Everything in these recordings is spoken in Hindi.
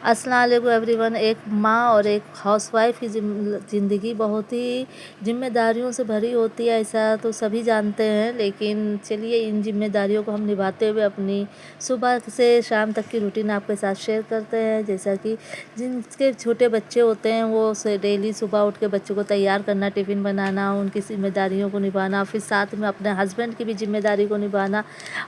अस्सलाम वालेकुम एवरीवन। एक माँ और एक हाउसवाइफ की ज़िंदगी बहुत ही जिम्मेदारियों से भरी होती है, ऐसा तो सभी जानते हैं। लेकिन चलिए इन जिम्मेदारियों को हम निभाते हुए अपनी सुबह से शाम तक की रूटीन आपके साथ शेयर करते हैं। जैसा कि जिनके छोटे बच्चे होते हैं वो डेली सुबह उठ के बच्चों को तैयार करना, टिफ़िन बनाना, उनकी जिम्मेदारियों को निभाना, फिर साथ में अपने हस्बैंड की भी जिम्मेदारी को निभाना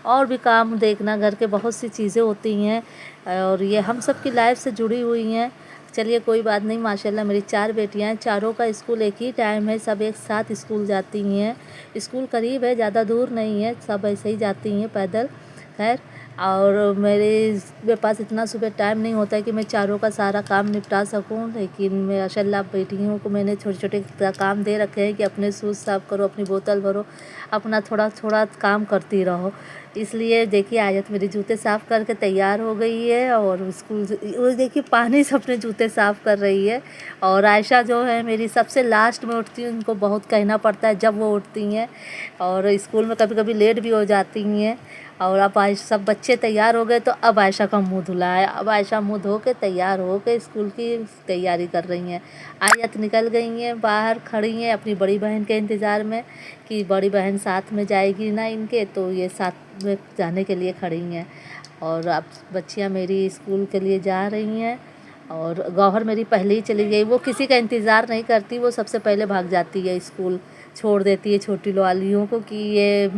और भी काम देखना, घर के बहुत सी चीज़ें होती हैं और ये हम सब की लाइफ से जुड़ी हुई हैं। चलिए कोई बात नहीं, माशाल्लाह मेरी 4 बेटियां हैं, चारों का स्कूल एक ही टाइम है, सब एक साथ स्कूल जाती हैं। स्कूल करीब है, ज़्यादा दूर नहीं है, सब ऐसे ही जाती हैं पैदल। खैर, और मेरे पास इतना सुबह टाइम नहीं होता है कि मैं चारों का सारा काम निपटा सकूं, लेकिन माशाल्लाह बेटियों को मैंने छोटे छोटे काम दे रखे हैं कि अपने शूज़ साफ़ करो, अपनी बोतल भरो, अपना थोड़ा थोड़ा काम करती रहो। इसलिए देखिए आयत मेरी जूते साफ़ करके तैयार हो गई है और स्कूल वो देखिए पानी से अपने जूते साफ़ कर रही है। और आयशा जो है मेरी सबसे लास्ट में उठती है, उनको बहुत कहना पड़ता है जब वो उठती हैं और स्कूल में कभी कभी लेट भी हो जाती हैं। और अब सब बच्चे तैयार हो गए तो अब आयशा का मुंह धुला है, अब आयशा मुंह धो के तैयार हो के स्कूल की तैयारी कर रही हैं। आयत निकल गई हैं बाहर, खड़ी हैं अपनी बड़ी बहन के इंतज़ार में कि बड़ी बहन साथ में जाएगी ना इनके, तो ये साथ में जाने के लिए खड़ी हैं। और अब बच्चियां मेरी स्कूल के लिए जा रही हैं और गौहर मेरी पहले ही चली गई, वो किसी का इंतज़ार नहीं करती, वो सबसे पहले भाग जाती है स्कूल, छोड़ देती है छोटी वालियों को कि ये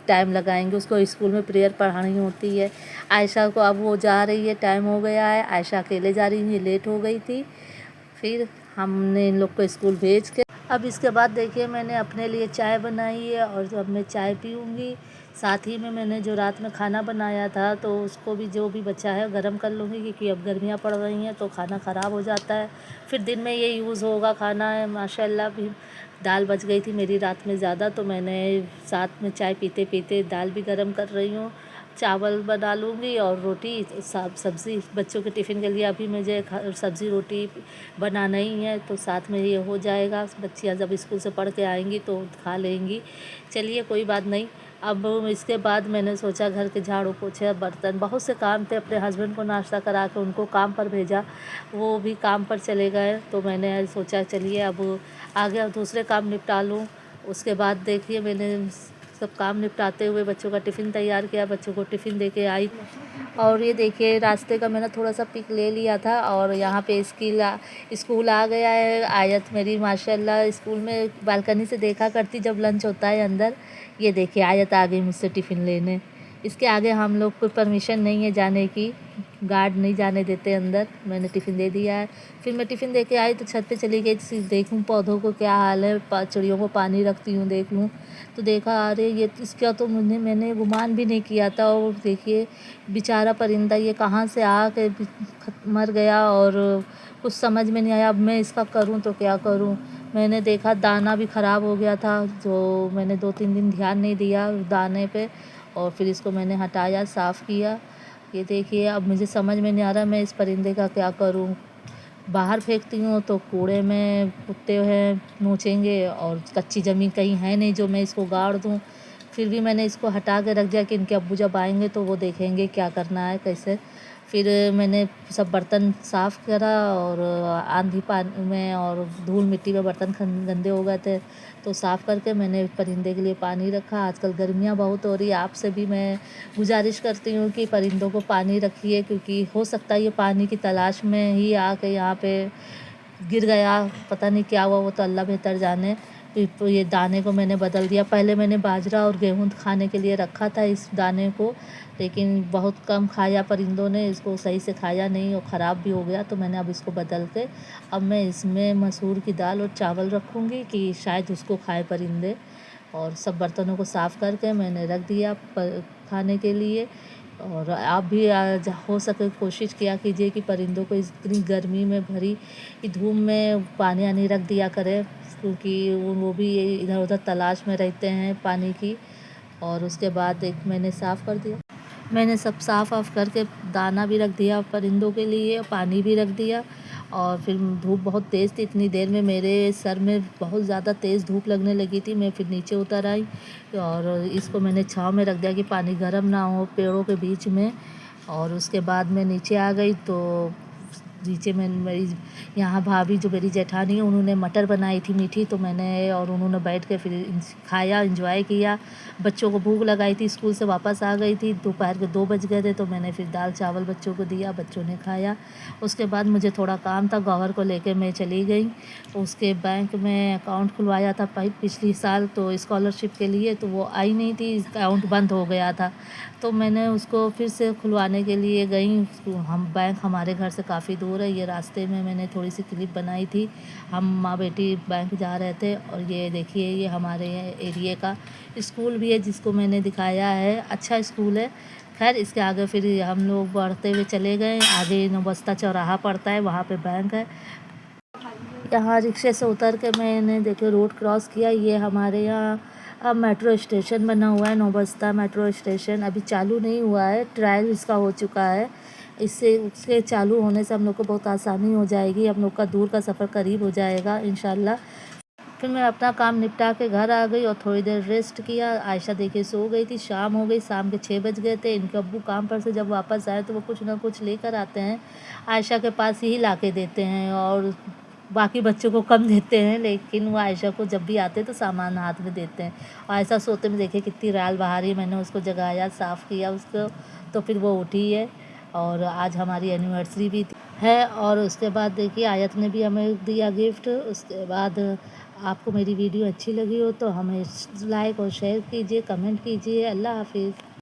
टाइम लगाएंगे, उसको स्कूल में प्रेयर पढ़ानी होती है। आयशा को अब वो जा रही है, टाइम हो गया है, आयशा अकेले जा रही है, लेट हो गई थी। फिर हमने इन लोग को स्कूल भेज के अब इसके बाद देखिए मैंने अपने लिए चाय बनाई है और अब मैं चाय पीऊँगी। साथ ही में मैंने जो रात में खाना बनाया था तो उसको भी जो भी बचा है गर्म कर लूँगी, क्योंकि अब गर्मियाँ पड़ रही हैं तो खाना ख़राब हो जाता है, फिर दिन में ये यूज़ होगा खाना है। माशाल्लाह भी दाल बच गई थी मेरी रात में ज़्यादा, तो मैंने साथ में चाय पीते पीते दाल भी गर्म कर रही हूँ। चावल बना लूँगी और रोटी सब्ज़ी बच्चों के टिफ़िन के लिए अभी मुझे सब्ज़ी रोटी बनाना ही है, तो साथ में ये हो जाएगा। बच्चियाँ जब स्कूल से पढ़ के आएंगी तो खा लेंगी। चलिए कोई बात नहीं। अब इसके बाद मैंने सोचा घर के झाड़ू पोछे बर्तन बहुत से काम थे, अपने हस्बैंड को नाश्ता करा के उनको काम पर भेजा, वो भी काम पर चले गए, तो मैंने सोचा चलिए अब आगे दूसरे काम निपटा लूँ। उसके बाद देखिए मैंने सब काम निपटाते हुए बच्चों का टिफ़िन तैयार किया, बच्चों को टिफ़िन दे के आई। और ये देखिए रास्ते का मैंने थोड़ा सा पिक ले लिया था और यहाँ पे स्कूल आ गया है। आयत मेरी माशाल्लाह स्कूल में बालकनी से देखा करती जब लंच होता है अंदर। ये देखिए आयत आ गई मुझसे टिफ़िन लेने। इसके आगे हम लोग को परमिशन नहीं है जाने की, गार्ड नहीं जाने देते अंदर। मैंने टिफ़िन दे दिया है। फिर मैं टिफ़िन दे के आई तो छत पे चली गई देखूँ पौधों को क्या हाल है, चिड़ियों को पानी रखती हूँ देख लूँ, तो देखा अरे ये इसका तो मैंने गुमान भी नहीं किया था। और देखिए बेचारा परिंदा ये कहाँ से आके मर गया और कुछ समझ में नहीं आया, अब मैं इसका करूँ तो क्या करूँ। मैंने देखा दाना भी ख़राब हो गया था, जो मैंने 2-3 दिन ध्यान नहीं दिया दाने पे, और फिर इसको मैंने हटाया, साफ़ किया। ये देखिए अब मुझे समझ में नहीं आ रहा मैं इस परिंदे का क्या करूँ। बाहर फेंकती हूँ तो कूड़े में कुत्ते हैं नोचेंगे, और कच्ची ज़मीन कहीं है नहीं जो मैं इसको गाड़ दूँ। फिर भी मैंने इसको हटा के रख दिया कि इनके अब्बू जब आएंगे तो वो देखेंगे क्या करना है कैसे। फिर मैंने सब बर्तन साफ़ करा और आंधी पानी में और धूल मिट्टी में बर्तन गंदे हो गए थे, तो साफ़ करके मैंने परिंदे के लिए पानी रखा। आजकल गर्मियाँ बहुत हो रही है, आपसे भी मैं गुजारिश करती हूँ कि परिंदों को पानी रखिए, क्योंकि हो सकता है ये पानी की तलाश में ही आके यहाँ पे गिर गया, पता नहीं क्या हुआ, वो तो अल्लाह बेहतर जाने। तो ये दाने को मैंने बदल दिया। पहले मैंने बाजरा और गेहूँ खाने के लिए रखा था इस दाने को, लेकिन बहुत कम खाया परिंदों ने, इसको सही से खाया नहीं और ख़राब भी हो गया, तो मैंने अब इसको बदल के अब मैं इसमें मसूर की दाल और चावल रखूँगी कि शायद उसको खाए परिंदे। और सब बर्तनों को साफ़ करके मैंने रख दिया खाने के लिए। और आप भी हो सके कोशिश किया कीजिए कि परिंदों को इतनी गर्मी में भरी धूप में पानी आनी रख दिया करें, क्योंकि वो भी इधर उधर तलाश में रहते हैं पानी की। और उसके बाद एक मैंने साफ़ कर दिया, मैंने सब साफ़ करके दाना भी रख दिया परिंदों के लिए, पानी भी रख दिया। और फिर धूप बहुत तेज़ थी, इतनी देर में मेरे सर में बहुत ज़्यादा तेज़ धूप लगने लगी थी। मैं फिर नीचे उतर आई और इसको मैंने छाँव में रख दिया कि पानी गर्म ना हो पेड़ों के बीच में। और उसके बाद मैं नीचे आ गई तो नीचे में मेरी यहाँ भाभी जो मेरी जेठानी है उन्होंने मटर बनाई थी मीठी, तो मैंने और उन्होंने बैठ के फिर खाया, इंजॉय किया। बच्चों को भूख लगाई थी, स्कूल से वापस आ गई थी, दोपहर के 2 बज गए थे, तो मैंने फिर दाल चावल बच्चों को दिया, बच्चों ने खाया। उसके बाद मुझे थोड़ा काम था, गौहर को लेके मैं चली गई। उसके बैंक में अकाउंट खुलवाया था पिछली साल तो स्कॉलरशिप के लिए, तो वो आई नहीं थी, अकाउंट बंद हो गया था। तो मैंने उसको फिर से खुलवाने के लिए गई। हम बैंक हमारे घर से काफ़ी दूर है, ये रास्ते में मैंने थोड़ी सी क्लिप बनाई थी। हम माँ बेटी बैंक जा रहे थे और ये देखिए ये हमारे एरिए का स्कूल भी है जिसको मैंने दिखाया है, अच्छा स्कूल है। खैर इसके आगे फिर हम लोग बढ़ते हुए चले गए, आगे नौबस्ता चौराहा पड़ता है, वहाँ पे बैंक है। यहाँ रिक्शे से उतर के मैंने देखो रोड क्रॉस किया। ये हमारे यहाँ अब मेट्रो स्टेशन बना हुआ है, नौबस्ता मेट्रो स्टेशन अभी चालू नहीं हुआ है, ट्रायल इसका हो चुका है। इससे उसके चालू होने से हम लोग को बहुत आसानी हो जाएगी, हम लोग का दूर का सफ़र करीब हो जाएगा इंशाल्लाह। फिर मैं अपना काम निपटा के घर आ गई और थोड़ी देर रेस्ट किया। आयशा देखिए सो गई थी, शाम हो गई, शाम के 6 बज गए थे। इनके अब्बू काम पर से जब वापस आए तो वो कुछ ना कुछ लेकर आते हैं, आयशा के पास ही ला के देते हैं और बाकी बच्चों को कम देते हैं, लेकिन वो आयशा को जब भी आते हैं तो सामान हाथ में देते हैं। और आयशा सोते में देखिए कितनी राल बहारी, मैंने उसको जगाया, साफ़ किया उसको, तो फिर वो उठी है। और आज हमारी एनिवर्सरी भी है। और उसके बाद देखिए आयत ने भी हमें दिया गिफ्ट। उसके बाद आपको मेरी वीडियो अच्छी लगी हो तो हमें लाइक और शेयर कीजिए, कमेंट कीजिए। अल्लाह हाफिज़।